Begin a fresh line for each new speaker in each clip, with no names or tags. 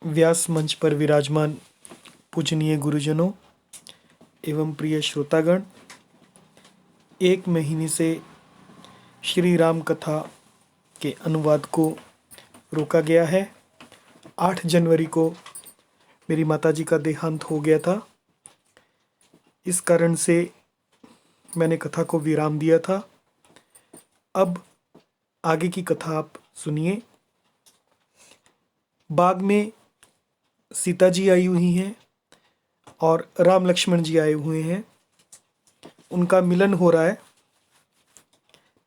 व्यास मंच पर विराजमान पूजनीय गुरुजनों एवं प्रिय श्रोतागण, एक महीने से श्री राम कथा के अनुवाद को रोका गया है। 8 जनवरी को मेरी माताजी का देहांत हो गया था। इस कारण से मैंने कथा को विराम दिया था। अब आगे की कथा आप सुनिए। बाग में सीता जी आई हुई हैं और राम लक्ष्मण जी आए हुए हैं। उनका मिलन हो रहा है,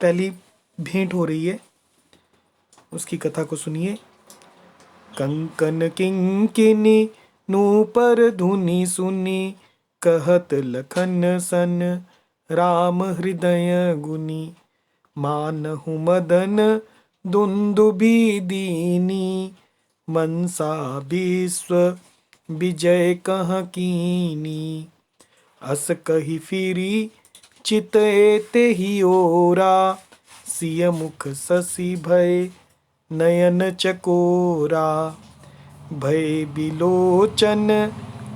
पहली भेंट हो रही है। उसकी कथा को सुनिए। कंकन किंकिनी नूपर धुनि सुनी, कहत लखन सन राम हृदय गुनी। मानहु मदन दुंदुभि दीनी, मनसा विश्व विजय कह कीनी। अस कहि फिरी चितए तेहि ओरा, सिय मुख शशि भय नयन चकोरा। भय बिलोचन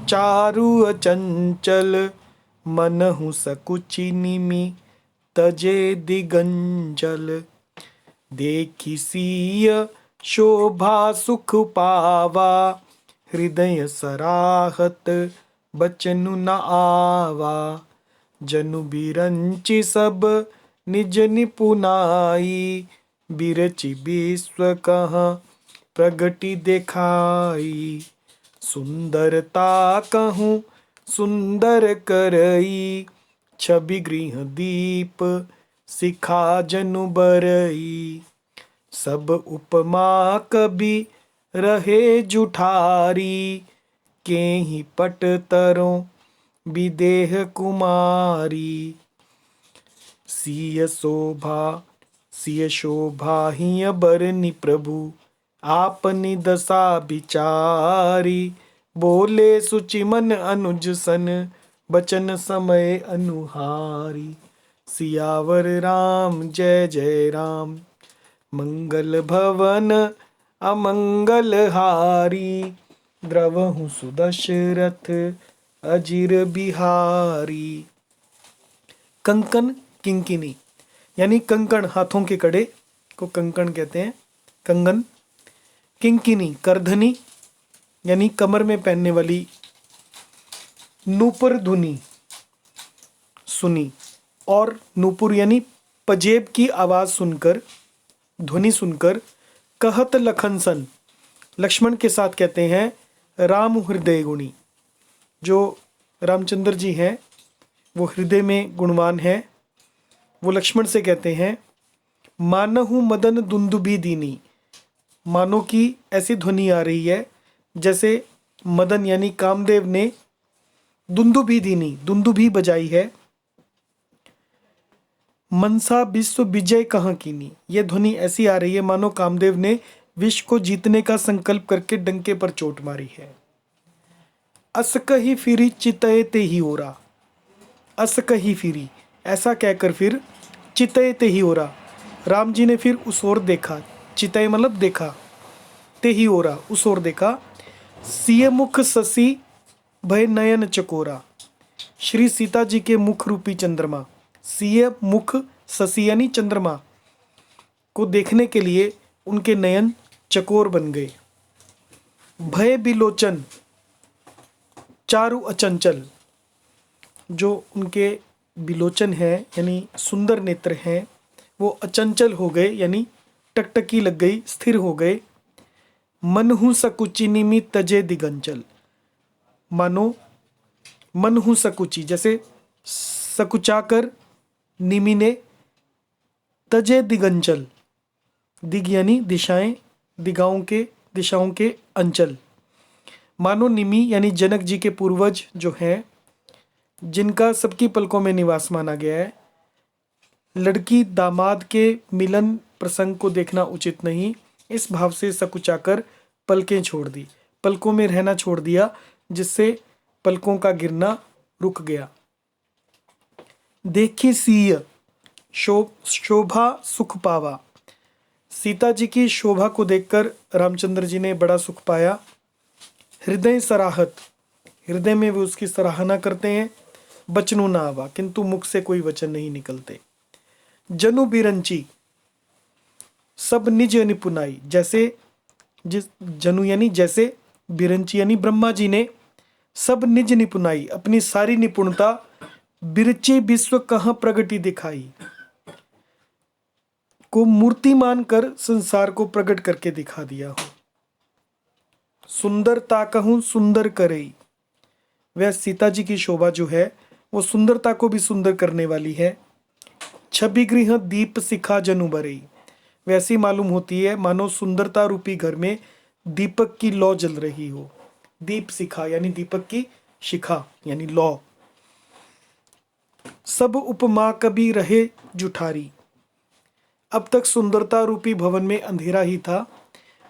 चारु अचंचल, मनहु सकुचि निमि तजे दिगंजल। देखि सिय शोभा सुख पावा, हृदय सराहत बचनु न आवा। जनु बिरंचि सब निज निपुनाई, बिरचि विश्व कह प्रगति देखाई। सुंदरता कहूँ सुंदर करई, छवि गृह दीप सिखा जनु बरई। सब उपमा कवि रहे जुठारी, केहि पट तरों विदेह कुमारी। सिय शोभा हिय बरनि प्रभु, आपनि दशा विचारी। बोले सुचि मन अनुज सन, बचन समय अनुहारी। सियावर राम जय जय राम, मंगल भवन अमंगल हारी। द्रवहु सुदशरथ अजिर बिहारी। कंकन किंकिनी यानी कंकण, हाथों के कड़े को कंकण कहते हैं। कंगन। किंकिनी करधनी यानी कमर में पहनने वाली। नूपुर धुनी सुनी, और नूपुर यानी पजेब की आवाज सुनकर, ध्वनि सुनकर। कहत लखन सन, लक्ष्मण के साथ कहते हैं राम हृदय गुणी। जो रामचंद्र जी हैं वो हृदय में गुणवान है। वो लक्ष्मण से कहते हैं मानहु मदन दुंदुभि दीनी। मानो की ऐसी ध्वनि आ रही है जैसे मदन यानी कामदेव ने दुंदुभि दीनी, दुंदुभि बजाई है। मनसा विश्व विजय कहाँ कीनी, ये ध्वनि ऐसी आ रही है मानो कामदेव ने विश्व को जीतने का संकल्प करके डंके पर चोट मारी है। अस कहि फिरी चितए तेहि ओरा। अस कहि फिरी, ऐसा कहकर फिर चितए तेहि ओरा, राम जी ने फिर उस ओर देखा। चितए मतलब देखा, तेहि ओरा उस ओर देखा। सिय मुख शशि भय नयन चकोरा, श्री सीता जी के मुख रूपी चंद्रमा। सिय मुख शशि यानी चंद्रमा को देखने के लिए उनके नयन चकोर बन गए। भय बिलोचन चारु अचंचल, जो उनके बिलोचन है यानी सुंदर नेत्र हैं, वो अचंचल हो गए यानी टकटकी लग गई, स्थिर हो गए। मनहु सकुचि निमि तजे दिगंचल, मानो मनहु सकुचि जैसे सकुचाकर, निमि ने, तजे दिगंचल, दिग यानी दिशाएं, दिशाओं के अंचल। मानो निमि यानी जनक जी के पूर्वज जो हैं, जिनका सबकी पलकों में निवास माना गया है। लड़की दामाद के मिलन प्रसंग को देखना उचित नहीं, इस भाव से सकुचाकर पलकें छोड़ दी, पलकों में रहना छोड़ दिया, जिससे पलकों का गिरना रुक गया। देखी सिय शोभा सुख पावा, सीता जी की शोभा को देखकर रामचंद्र जी ने बड़ा सुख पाया। हृदय सराहत, हृदय में वे उसकी सराहना करते हैं। बचनु ना आवा, किंतु मुख से कोई वचन नहीं निकलते। जनु बिरंची, सब निज निपुणाई, जैसे जिस जनु यानी जैसे, बिरंची यानी ब्रह्मा जी ने सब निज निपुणाई, अपनी सारी निपुणता बिरची विश्व कहाँ प्रगति दिखाई, को मूर्ति मानकर संसार को प्रकट करके दिखा दिया हो। सुंदरता कहूं सुंदर करई, वह सीता जी की शोभा जो है वो सुंदरता को भी सुंदर करने वाली है। छवि गृह दीप शिखा जनु बरई, वैसी मालूम होती है मानो सुंदरता रूपी घर में दीपक की लौ जल रही हो। दीप शिखा यानी दीपक की शिखा यानी लौ। सब उपमा कभी रहे जुठारी, अब तक सुंदरता रूपी भवन में अंधेरा ही था,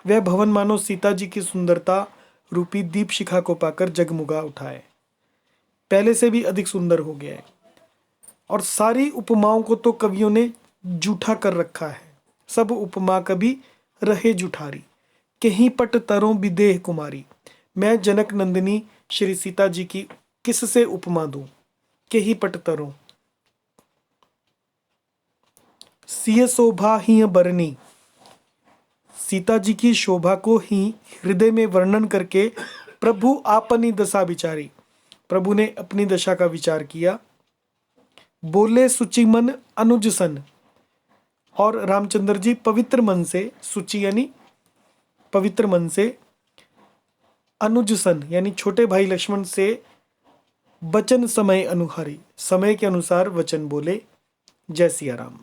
वह भवन मानो सीता जी की सुंदरता रूपी दीप शिखा को पाकर जगमगा उठा है, पहले से भी अधिक सुंदर हो गया है। और सारी उपमाओं को तो कवियों ने जूठा कर रखा है। सब उपमा कभी रहे जुठारी, कहीं पट तरों विदेह कुमारी, मैं जनक नंदिनी श्री सीता जी की किससे उपमा दूं, कहीं पट तरों। सिय शोभा ही बरनी, सीता जी की शोभा को ही हृदय में वर्णन करके प्रभु आपनी दशा विचारी, प्रभु ने अपनी दशा का विचार किया। बोले सुचि मन अनुज सन, और रामचंद्र जी पवित्र मन से, सुचि यानी पवित्र मन से, अनुज सन यानी छोटे भाई लक्ष्मण से वचन समय अनुहारी, समय के अनुसार वचन बोले। जय सिया राम।